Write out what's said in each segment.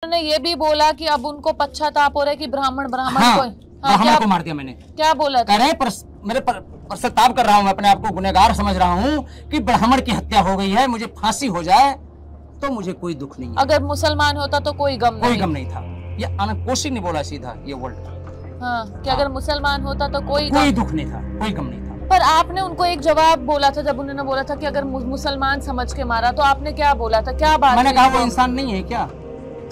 उन्होंने ये भी बोला कि अब उनको पश्चाताप हो रहा है कि ब्राह्मण ब्राह्मण को मार दिया मैंने। क्या बोला था? कह रहे मेरे पश्चाताप कर रहा हूँ, मैं अपने आप को गुनहगार समझ रहा हूँ कि ब्राह्मण की हत्या हो गई है, मुझे फांसी हो जाए तो मुझे कोई दुख नहीं है। अगर मुसलमान होता तो कोई गम नहीं था। ये आनंद कौशिक ने बोला सीधा ये वर्ड। हाँ, कि अगर मुसलमान होता तो कोई दुख नहीं था, कोई गम नहीं था। पर आपने उनको एक जवाब बोला था जब उन्होंने बोला था कि अगर मुसलमान समझ के मारा, तो आपने क्या बोला था? क्या बात? मैंने कहा वो इंसान नहीं है क्या?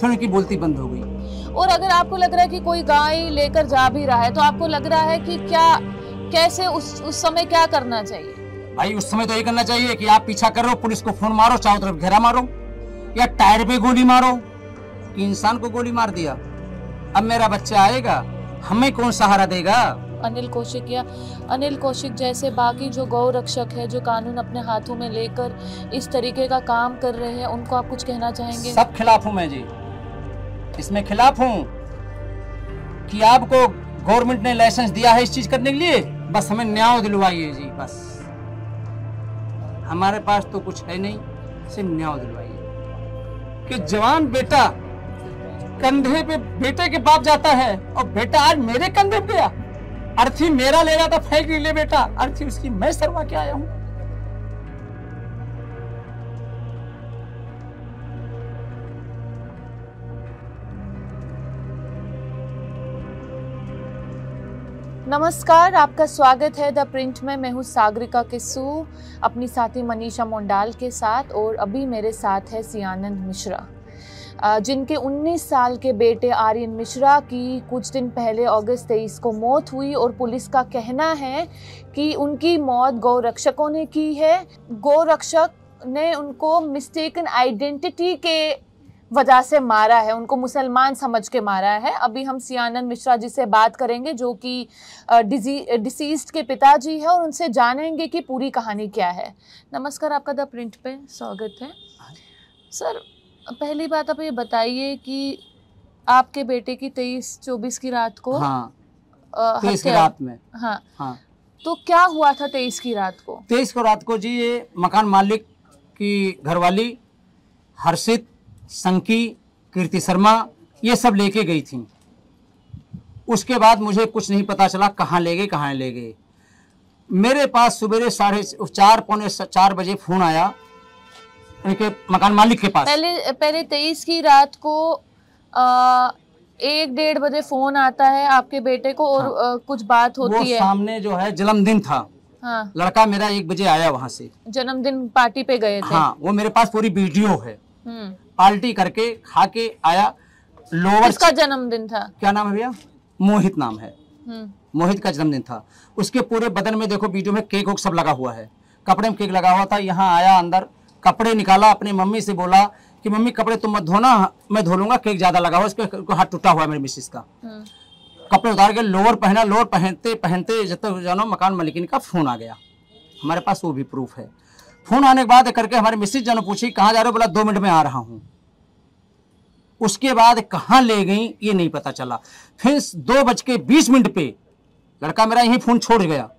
फिर उनकी बोलती बंद हो गई। और अगर आपको लग रहा है कि कोई गाय लेकर जा भी रहा है, तो आपको लग रहा है कि कैसे उस समय क्या करना चाहिए? भाई उस समय तो ये करना चाहिए कि आप पीछा करो, पुलिस को फोन मारो, चारों तरफ घेरा मारो, या टायर पे गोली मारो। कि इंसान को गोली मार दिया, अब मेरा बच्चा आएगा, हमें कौन सहारा देगा? अनिल कौशिक जैसे बाकी जो गौ रक्षक है, जो कानून अपने हाथों में लेकर इस तरीके का काम कर रहे हैं, उनको आप कुछ कहना चाहेंगे? सब खिलाफ हूं मैं जी, इसमें खिलाफ हूं कि आपको गवर्नमेंट ने लाइसेंस दिया है इस चीज करने के लिए, बस हमें न्याय दिलवाइए जी। बस हमारे पास तो कुछ है नहीं, सिर्फ न्याय दिलवाइए कि जवान बेटा कंधे पे बेटे के बाप जाता है, और बेटा आज मेरे कंधे पे गया। अर्थी मेरा ले रहा था, फेंक ले बेटा, अर्थी उसकी मैं सरवा के आया हूं। नमस्कार, आपका स्वागत है द प्रिंट में। मैं हूँ सागरिका किस्सू अपनी साथी मनीषा मोंडाल के साथ, और अभी मेरे साथ है सियानंद मिश्रा, जिनके 19 साल के बेटे आर्यन मिश्रा की कुछ दिन पहले अगस्त 23 को मौत हुई। और पुलिस का कहना है कि उनकी मौत गौ रक्षकों ने की है। गौ रक्षक ने उनको मिस्टेकन आइडेंटिटी के वजह से मारा है, उनको मुसलमान समझ के मारा है। अभी हम सियानंद मिश्रा जी से बात करेंगे, जो कि डिसीज्ड के पिताजी है, और उनसे जानेंगे कि पूरी कहानी क्या है। नमस्कार, आपका द प्रिंट पे स्वागत है। सर, पहली बात आप ये बताइए कि आपके बेटे की 23-24 की रात को, हाँ, 23 की रात में, हाँ, तो क्या हुआ था 23 की रात को? 23 को रात को जी, ये मकान मालिक की घरवाली हर्षित, संकी, कीर्ति शर्मा, ये सब लेके गई थी। उसके बाद मुझे कुछ नहीं पता चला कहाँ ले गए, कहाँ ले गए। मेरे पास सवेरे 4:30 पौने 4 बजे फोन आया उनके मकान मालिक के पास। पहले 23 की रात को 1-1:30 बजे फोन आता है आपके बेटे को, और हाँ, कुछ बात होती है। सामने जो है जन्मदिन था, हाँ, लड़का मेरा 1 बजे आया वहाँ से, जन्मदिन पार्टी पे गए थे। हाँ, वो मेरे पास पूरी वीडियो है। पार्टी करके खा के आया। लोअर, किसका जन्मदिन था? क्या नाम है भैया? मोहित नाम है। मोहित का जन्मदिन था। उसके पूरे बदन में देखो वीडियो में केक सब लगा हुआ है, कपड़े में केक लगा हुआ था। यहाँ आया, अंदर कपड़े निकाला, अपनी मम्मी से बोला कि मम्मी कपड़े तुम मत धोना, मैं धो लूंगा, केक ज्यादा लगा हुआ, उसके हाथ टूटा हुआ है मेरी मिसिस का। कपड़े उतार के लोअर पहना, लोअर पहनते पहनते जब तक जानो मकान मालिकिन का फोन आ गया हमारे पास, वो भी प्रूफ है। फोन आने के बाद करके हमारे मिसिस जानो पूछी कहाँ जा रहे हो? बोला 2 मिनट में आ रहा हूँ। उसके बाद कहाँ ले गई ये नहीं पता चला। फिर 2:20 पे लड़का मेरा यही फोन छोड़ गया।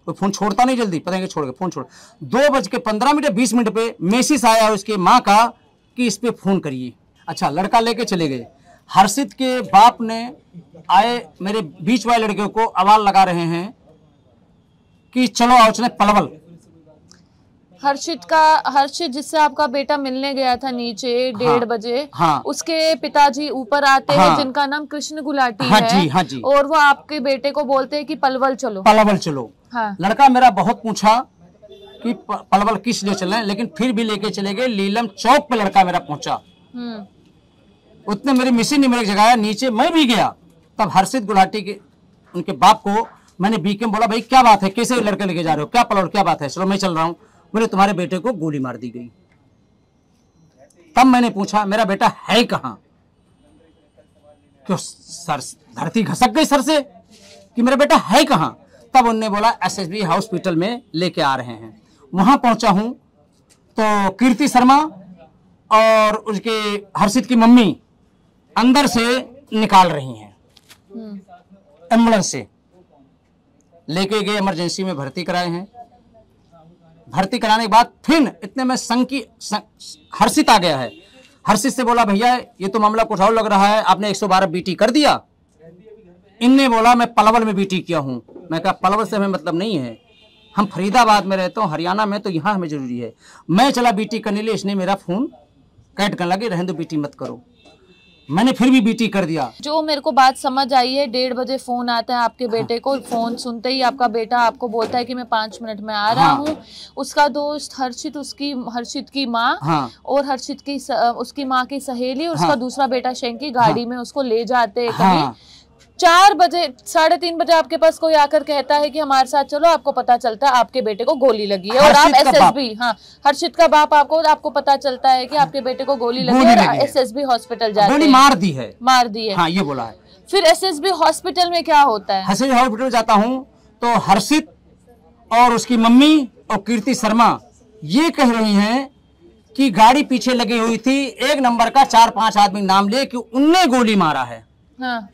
कोई फोन छोड़ता नहीं जल्दी, पता नहीं छोड़ गया, फोन छोड़। 2:15 पे मैसेज आया उसके माँ का कि इस पे फोन करिए। अच्छा, लड़का लेके चले गए। हर्षित के बाप ने आए, मेरे बीच वाले लड़के को आवाज लगा रहे हैं कि चलो आओ चले पलवल। हर्षित जिससे आपका बेटा मिलने गया था नीचे 1:30 बजे, हाँ, उसके पिताजी ऊपर आते हैं, जिनका नाम कृष्ण गुलाटी है। हाँ जी। और वो आपके बेटे को बोलते हैं कि पलवल चलो, पलवल चलो। हाँ। लड़का मेरा बहुत पूछा कि पलवल किस लिए चले, लेकिन फिर भी लेके चले गए। लीलम चौक पे लड़का मेरा पहुंचा। उतने मेरी मिसिंग ने मेरे जगाया, नीचे मैं भी गया। तब हर्षित गुलाटी के उनके बाप को मैंने बीके में बोला, भाई क्या बात है, कैसे लड़के लेके जा रहे हो, क्या पलवल क्या बात है? चलो मैं चल रहा हूँ। बोले तुम्हारे बेटे को गोली मार दी गई। तब मैंने पूछा मेरा बेटा है कहाँ? क्यों सर धरती घसक गई सर से कि मेरा बेटा है कहाँ? तब उन्होंने बोला SSB हॉस्पिटल में लेके आ रहे हैं। वहां पहुंचा हूं तो कीर्ति शर्मा और उसके हर्षित की मम्मी अंदर से निकाल रही हैं, एम्बुलेंस से लेके गए, इमरजेंसी में भर्ती कराए हैं। भर्ती कराने के बाद फिर इतने में हर्षित आ गया है। हर्षित से बोला भैया ये तो मामला कुछ और लग रहा है, आपने 112 बीटी कर दिया। इनने बोला मैं पलवल में बीटी किया हूँ। मैं कहा पलवल से हमें मतलब नहीं है, हम फरीदाबाद में रहते हूँ, हरियाणा में, तो यहाँ हमें जरूरी है। मैं चला बीटी करने लिए, इसने मेरा फोन कैट करने लगे, रहने दो बीटी मत करो। मैंने फिर भी बीटी कर दिया। जो मेरे को बात समझ आई है, 1:30 बजे फोन आता है आपके बेटे को। फोन सुनते ही आपका बेटा आपको बोलता है कि मैं 5 मिनट में आ रहा हूँ। उसका दोस्त हर्षित, हर्षित की माँ और हर्षित की उसकी माँ की सहेली और उसका दूसरा बेटा शंकी गाड़ी में उसको ले जाते हैं कहीं। 4 बजे 3:30 बजे आपके पास कोई आकर कहता है कि हमारे साथ चलो, आपको पता चलता है आपके बेटे को गोली लगी है। और आप एसएसबी, हर्षित का बाप, आपको पता चलता है कि आपके बेटे को गोली लगी है और एसएसबी हॉस्पिटल जाते हैं। गोली मार दी है। हाँ, ये बोला है। फिर एसएसबी हॉस्पिटल में क्या होता है? एसएसबी हॉस्पिटल जाता हूँ तो हर्षित और उसकी मम्मी और कीर्ति शर्मा ये कह रही हैं कि गाड़ी पीछे लगी हुई थी, 1 नंबर का 4-5 आदमी नाम ले कि उनने गोली मारा है। हाँ,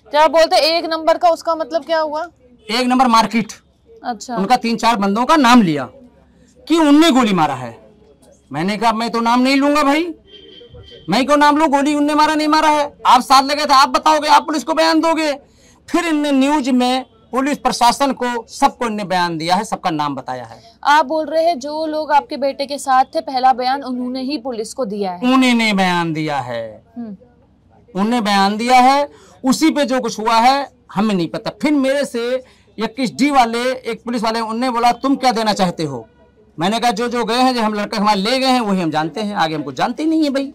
क्या बोलते 1 नंबर का, उसका मतलब क्या हुआ? 1 नंबर मार्केट। अच्छा। उनका 3-4 बंदों का नाम लिया कि उनने गोली मारा है। मैंने कहा मैं तो नाम नहीं लूंगा भाई, मैं क्यों नाम लूं? गोली उनने मारा नहीं मारा है, आप साथ लगे थे, आप बताओगे, आप पुलिस को बयान दोगे। फिर इनने न्यूज में पुलिस प्रशासन को सबको इनने बयान दिया है, सबका नाम बताया है। आप बोल रहे हैं जो लोग आपके बेटे के साथ थे, पहला बयान उन्होंने ही पुलिस को दिया है? उन्होंने बयान दिया है, उन्होंने बयान दिया है। उसी पे जो कुछ हुआ है हमें नहीं पता। फिर मेरे से 21D वाले एक पुलिस वाले, उनने बोला तुम क्या देना चाहते हो? मैंने कहा जो गए हैं, जो हम लड़के हमारे ले गए हैं वही हम जानते हैं, आगे हमको जानते नहीं है भाई।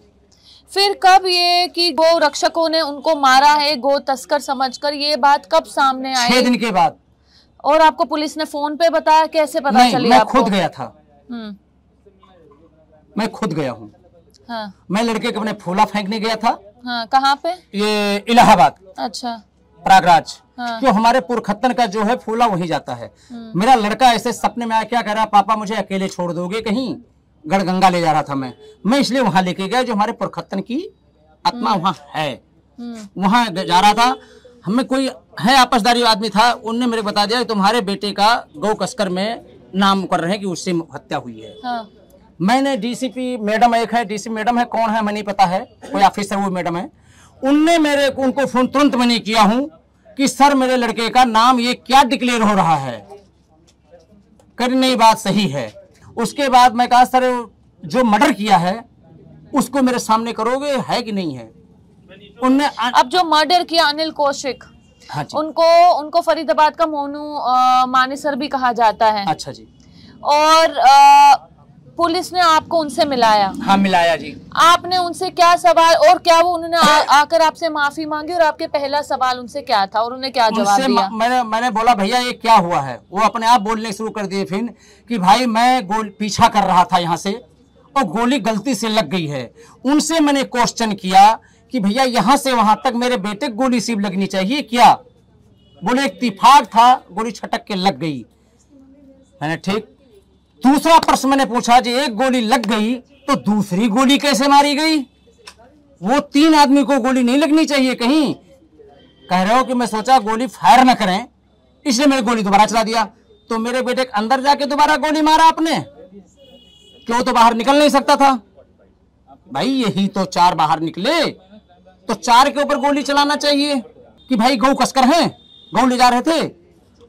फिर कब ये कि गौ रक्षकों ने उनको मारा है गौ तस्कर समझकर, ये बात कब सामने आई? 6 दिन के बाद। और आपको पुलिस ने फोन पे बताया? कैसे पता चली? मैं खुद गया था। मैं खुद गया हूँ। हाँ। मैं लड़के को अपने फूला फेंकने गया था। हाँ, कहाँ पे? ये इलाहाबाद। अच्छा। प्रयागराज। हाँ। क्यों हमारे पुरखत्तन का जो है फूला वही जाता है। मेरा लड़का ऐसे सपने में आया, क्या कह रहा, पापा मुझे अकेले छोड़ दोगे कहीं? गढ़गंगा ले जा रहा था मैं इसलिए वहां लेके गया, जो हमारे पुरखत्तन की आत्मा वहां है, वहां जा रहा था। हमें कोई है आपसदारी आदमी था, उनने मेरे बता दिया तुम्हारे बेटे का गौ कस्कर में नाम कर रहे हैं कि उससे हत्या हुई है। हाँ। मैंने डीसीपी मैडम, एक है डीसीपी मैडम है, कौन है मैं नहीं पता है, कोई ऑफिसर वो मैडम है, उनने उनको फोन तुरंत मैंने किया हूं कि सर मेरे लड़के का नाम ये क्या डिक्लेयर हो रहा है, कर नहीं बात सही है। उसके बाद मैं कहा सर जो मर्डर किया है उसको मेरे सामने करोगे, है कि नहीं है? उनने अब जो मर्डर किया अनिल कौशिक, हाँ जी, उनको फरीदाबाद का मोनू मानेसर भी कहा जाता है। अच्छा जी। और पुलिस ने आपको उनसे मिलाया? हाँ मिलाया जी। आपने उनसे क्या सवाल, और क्या वो उन्होंने आकर आपसे माफी मांगी? और आपके पहला सवाल उनसे क्या था और उन्हें क्या जवाब दिया? मैंने बोला भैया ये क्या हुआ है। वो अपने आप बोलने शुरू कर दिए फिर कि भाई मैं पीछा कर रहा था यहाँ से और गोली गलती से लग गई है। उनसे मैंने क्वेश्चन किया कि भैया यहाँ से वहां तक मेरे बेटे को गोली सिर्फ लगनी चाहिए क्या? बोले इत्तेफाक था, गोली छटक के लग गई। मैंने ठीक। दूसरा प्रश्न मैंने पूछा जी एक गोली लग गई तो दूसरी गोली कैसे मारी गई? वो 3 आदमी को गोली नहीं लगनी चाहिए कहीं? कह रहे हो कि मैं सोचा गोली फायर न करें इसलिए मैंने गोली दोबारा चला दिया। तो मेरे बेटे के अंदर जाके दोबारा गोली मारा आपने? क्यों, तो बाहर निकल नहीं सकता था भाई? यही तो 4 बाहर निकले तो 4 के ऊपर गोली चलाना चाहिए कि भाई गौ कस्कर हैं, गौ ले जा रहे थे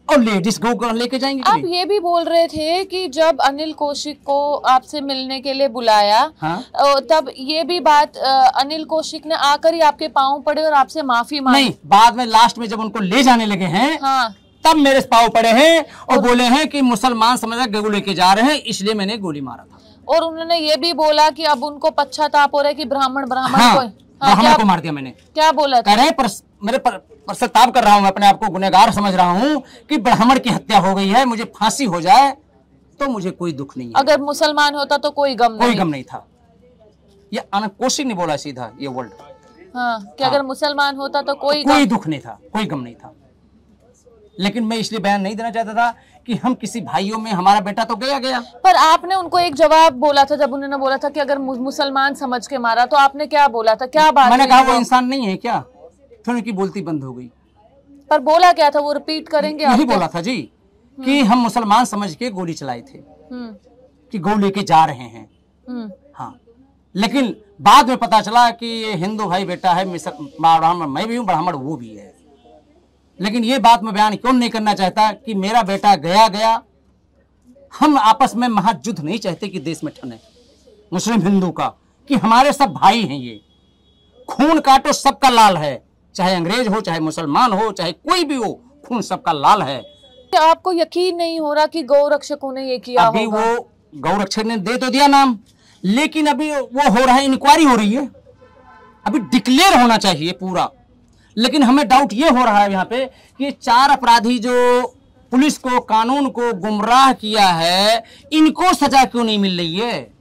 और लेडीज गौ लेके जाएंगे। आप ये भी बोल रहे थे कि जब अनिल कौशिक को आपसे मिलने के लिए बुलाया, हाँ? तब ये भी बात अनिल कौशिक ने आकर ही आपके पांव पड़े और आपसे माफी मांगी? नहीं, बाद में लास्ट में जब उनको ले जाने लगे हैं, हाँ, तब मेरे पांव पड़े हैं और बोले हैं कि मुसलमान समझ गौ लेके जा रहे हैं इसलिए मैंने गोली मारा था। और उन्होंने ये भी बोला कि अब उनको पश्चाताप हो रहा है कि ब्राह्मण हाँ, ब्राह्मण को मार दिया मैंने। क्या बोला था? कह रहे मेरे पश्चाताप कर रहा हूँ, अपने आप को गुनहगार समझ रहा हूँ कि ब्राह्मण की हत्या हो गई है, मुझे फांसी हो जाए तो मुझे कोई दुख नहीं है। अगर मुसलमान होता तो कोई गम नहीं था। ये अनिल कौशिक ने बोला सीधा ये वर्ड। हाँ, कि अगर मुसलमान होता तो कोई दुख नहीं था, कोई गम नहीं था। लेकिन मैं इसलिए बयान नहीं देना चाहता था कि हम किसी भाइयों में, हमारा बेटा तो गया। पर आपने उनको एक जवाब बोला था जब उन्होंने बोला था कि अगर मुसलमान समझ के मारा, तो आपने क्या बोला था? क्या बात? मैंने कहा वो इंसान नहीं है क्या? फिर उनकी बोलती बंद हो गई। पर बोला क्या था, वो रिपीट करेंगे? यही बोला था जी कि हम मुसलमान समझ के गोली चलाए थे कि गौ लेके जा रहे हैं। हाँ, लेकिन बाद में पता चला कि ये हिंदू भाई बेटा है, ब्राह्मण मैं भी हूँ, ब्राह्मण वो भी है। लेकिन ये बात मैं बयान क्यों नहीं करना चाहता कि मेरा बेटा गया, हम आपस में महायुद्ध नहीं चाहते कि देश में ठने मुस्लिम हिंदू का, कि हमारे सब भाई हैं, ये खून काटो सबका लाल है, चाहे अंग्रेज हो, चाहे मुसलमान हो, चाहे कोई भी हो, खून सबका लाल है। आपको यकीन नहीं हो रहा कि गौ रक्षकों ने ये किया अभी होगा? वो गौ रक्षक ने दे तो दिया नाम, लेकिन अभी वो हो रहा है, इंक्वायरी हो रही है, अभी डिक्लेयर होना चाहिए पूरा। लेकिन हमें डाउट ये हो रहा है यहाँ पे कि 4 अपराधी जो पुलिस को, कानून को गुमराह किया है, इनको सजा क्यों नहीं मिल रही है?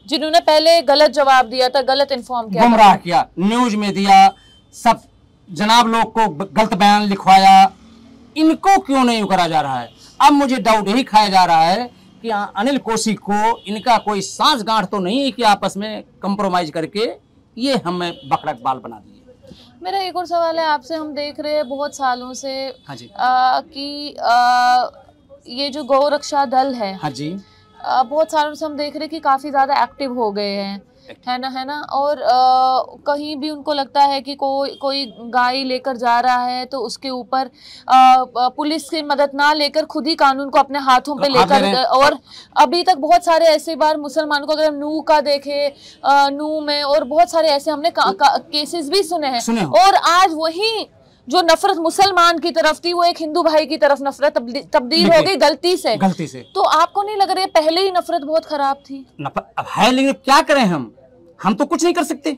जिन्होंने पहले गलत जवाब दिया था, गलत इन्फॉर्म किया, गुमराह किया, न्यूज में दिया, सब जनाब लोग को गलत बयान लिखवाया, इनको क्यों नहीं करा जा रहा है? अब मुझे डाउट यही खाया जा रहा है कि अनिल कौशिक को इनका कोई सांस-गांठ तो नहीं है कि आपस में कंप्रोमाइज करके ये हमें बकरक बाल बना दिए। मेरा एक और सवाल है आपसे, हम देख रहे हैं बहुत सालों से हाँ जी, कि ये जो गौ रक्षा दल है, हाँ जी, बहुत सालों से हम देख रहे हैं कि काफी ज्यादा एक्टिव हो गए हैं, है ना? और कहीं भी उनको लगता है कि कोई गाय लेकर जा रहा है तो उसके ऊपर पुलिस की मदद ना लेकर खुद ही कानून को अपने हाथों पे लेकर, और अभी तक बहुत सारे ऐसे बार मुसलमानों को, अगर हम नू का देखें, नू में और बहुत सारे ऐसे हमने केसेस भी सुने हैं। और आज वही जो नफरत मुसलमान की तरफ थी, वो एक हिंदू भाई की तरफ नफरत तब्दील हो गई गलती से। तो आपको नहीं लग रहा है पहले ही नफरत बहुत खराब थी? अब है, लेकिन क्या करें हम तो कुछ नहीं कर सकते,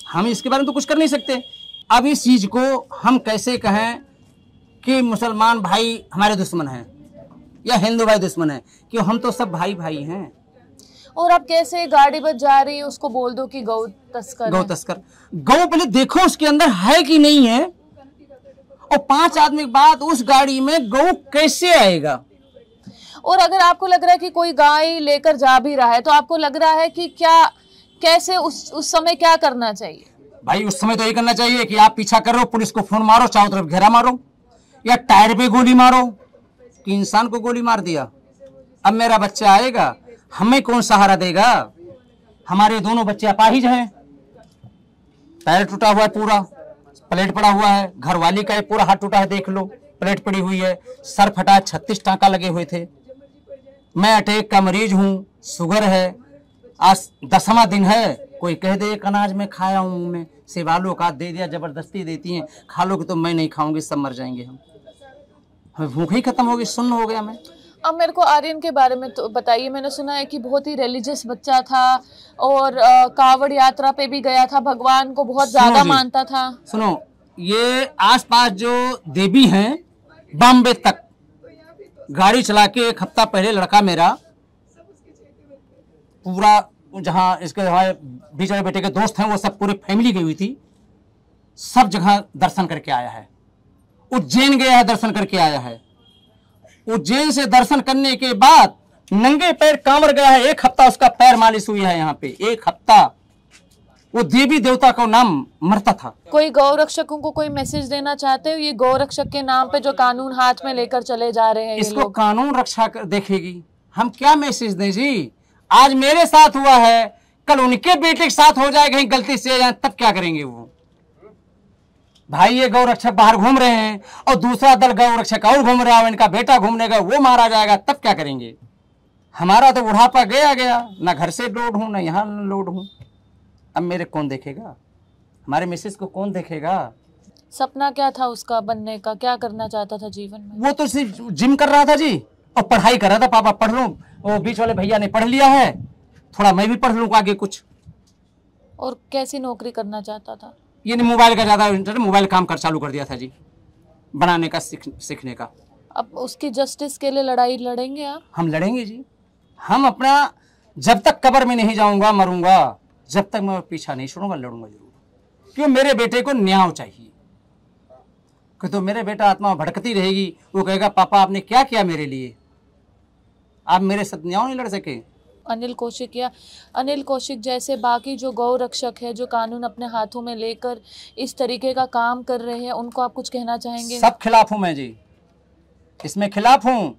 हम इसके बारे में तो कुछ कर नहीं सकते। अब इस चीज को हम कैसे कहें कि मुसलमान भाई हमारे दुश्मन हैं या हिंदू भाई दुश्मन है, कि हम तो सब भाई भाई हैं। और आप कैसे गाड़ी पर जा रही है उसको बोल दो कि गौ तस्कर, गौ पहले देखो उसके अंदर है कि नहीं है, और 5 आदमी के बाद उस गाड़ी में गौ कैसे आएगा? और अगर आपको लग रहा है कि कोई गाय लेकर जा भी रहा है, तो आपको लग रहा है कि कैसे उस समय क्या करना चाहिए? भाई उस समय तो ये करना चाहिए कि आप पीछा करो, पुलिस को फोन मारो, चारों तरफ घेरा मारो, या टायर पे गोली मारो कि इंसान को गोली मार दिया, अब मेरा बच्चा आएगा, हमें कौन सहारा देगा? हमारे दोनों बच्चे अपाहिज हैं, पैर टूटा हुआ है, पूरा प्लेट पड़ा हुआ है, घरवाली का पूरा हाथ टूटा है, देख लो प्लेट पड़ी हुई है, सर फटा, 36 टांका लगे हुए थे। मैं अटैक का मरीज हूँ, शुगर है, आज 10वां दिन है, कोई कह दे एक अनाज में खाया हूँ, मैं सेवालों का दे दिया, जबरदस्ती देती हैं, खा लोगे तो मैं नहीं खाऊंगी, सब मर जाएंगे, हमें भूख ही खत्म हो गई, सुन्न हो गया मैं। अब मेरे को आर्यन के बारे में तो बताइए। मैंने सुना है कि बहुत ही रिलीजियस बच्चा था और कावड़ यात्रा पे भी गया था, भगवान को बहुत ज्यादा मानता था। सुनो, ये आसपास जो देवी हैं, बॉम्बे तक गाड़ी चला के 1 हफ्ता पहले लड़का मेरा पूरा, जहाँ इसके हमारे बीच वाले बेटे के दोस्त हैं, वो सब पूरी फैमिली गई हुई थी, सब जगह दर्शन करके आया है। उज्जैन गया है, दर्शन करके आया है। उज्जैन से दर्शन करने के बाद नंगे पैर कांवड़ गया है, 1 हफ्ता उसका पैर मालिश हुई है यहाँ पे, 1 हफ्ता। वो देवी देवता का नाम मरता था। कोई गौ रक्षकों को कोई मैसेज देना चाहते हो? ये गौ रक्षक के नाम पे जो कानून हाथ में लेकर चले जा रहे हैं, इसको कानून रक्षा देखेगी, हम क्या मैसेज दें जी? आज मेरे साथ हुआ है, कल उनके बेटे के साथ हो जाए, कहीं गलती से जाए, तब क्या करेंगे वो? भाई ये गौ रक्षक बाहर घूम रहे हैं और दूसरा दल गौ रक्षक और घूम रहा है, इनका बेटा घूमने का, वो मारा जाएगा, तब क्या करेंगे? हमारा तो बुढ़ापा गया, ना घर से लोड हूं, ना यहाँ लोड हूं, अब मेरे कौन देखेगा? हमारे मिसेस को कौन देखेगा? सपना क्या था उसका बनने का? क्या करना चाहता था जीवन में? वो तो सिर्फ जिम कर रहा था जी, और पढ़ाई कर रहा था। पापा पढ़ लूं, वो बीच वाले भैया ने पढ़ लिया है, थोड़ा मैं भी पढ़ लूं आगे कुछ। और कैसी नौकरी करना चाहता था? ये नहीं, मोबाइल का ज्यादा इंटरेस्ट, मोबाइल काम कर चालू कर दिया था जी, बनाने का, सीखने का। अब उसकी जस्टिस के लिए लड़ाई लड़ेंगे आप? हम लड़ेंगे जी, हम अपना, जब तक कब्र में नहीं जाऊंगा, मरूंगा, जब तक मैं पीछा नहीं छोड़ूंगा, लड़ूंगा जरूर, क्यों मेरे बेटे को न्याय चाहिए। कि तो मेरे बेटा आत्मा भड़कती रहेगी, वो कहेगा पापा आपने क्या किया मेरे लिए, आप मेरे साथ न्याय नहीं लड़ सके। अनिल कौशिक जैसे बाकी जो गौ रक्षक है, जो कानून अपने हाथों में लेकर इस तरीके का काम कर रहे हैं, उनको आप कुछ कहना चाहेंगे? सब खिलाफ हूं मैं जी, इसमें खिलाफ हूं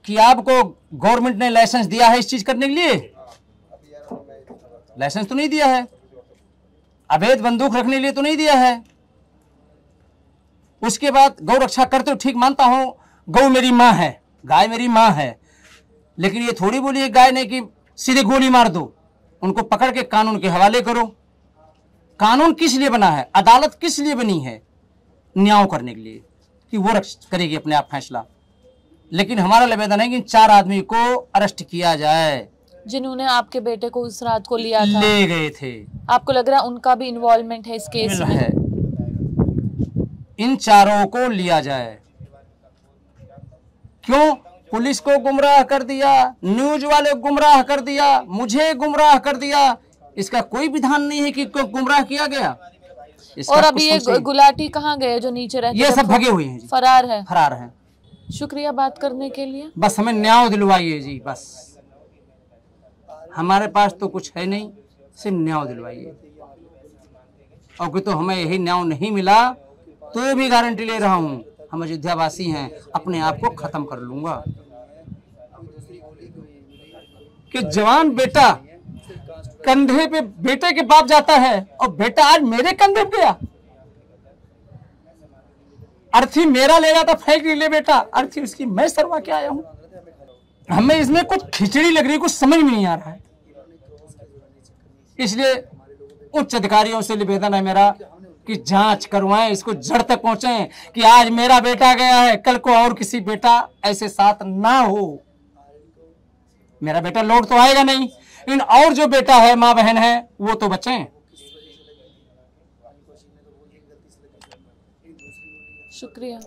कि आपको गवर्नमेंट ने लाइसेंस दिया है इस चीज करने के लिए? लाइसेंस तो नहीं दिया है। अवैध बंदूक रखने के लिए तो नहीं दिया है। उसके बाद गौ रक्षा करते हो, ठीक मानता हूं, गौ मेरी माँ है, गाय मेरी माँ है, लेकिन ये थोड़ी बोलिए गाय ने कि सीधे गोली मार दो। उनको पकड़ के कानून के हवाले करो। कानून किस लिए बना है, अदालत किस लिए बनी है? न्याय करने के लिए, कि वो करेगी अपने आप फैसला। लेकिन हमारा निवेदन है कि 4 आदमी को अरेस्ट किया जाए जिन्होंने आपके बेटे को उस रात को लिया था, ले गए थे। आपको लग रहा है उनका भी इन्वॉल्वमेंट है इस केस में? है। इन 4 को लिया जाए। क्यों? पुलिस को गुमराह कर दिया, न्यूज वाले को गुमराह कर दिया, मुझे गुमराह कर दिया। इसका कोई विधान नहीं है कि गुमराह किया गया। और अभी ये गुलाटी कहाँ गए जो नीचे रहते? ये सब भगे हुए हैं जी। फरार है। फरार है। शुक्रिया बात करने के लिए। बस हमें न्याय दिलवाइए जी, बस हमारे पास तो कुछ है नहीं, सिर्फ न्याय दिलवाइए। और कि तो हमें यही न्याय नहीं मिला तो ये भी गारंटी ले रहा हूँ, हम अयोध्यावासी हैं, अपने आप को खत्म कर लूंगा। कि जवान बेटा कंधे पे बेटे के बाप जाता है और बेटा आज मेरे कंधे पे गया। अर्थी मेरा ले रहा था, फेंक नहीं ले बेटा, अर्थी उसकी मैं सरवा के आया हूं। हमें इसमें कुछ खिचड़ी लग रही, कुछ समझ में नहीं आ रहा है। इसलिए उच्च अधिकारियों से निवेदन है मेरा कि जांच करवाएं, इसको जड़ तक पहुंचे कि आज मेरा बेटा गया है, कल को और किसी बेटा ऐसे साथ ना हो। मेरा बेटा लौट तो आएगा नहीं, लेकिन और जो बेटा है, माँ बहन है, वो तो बचें। शुक्रिया।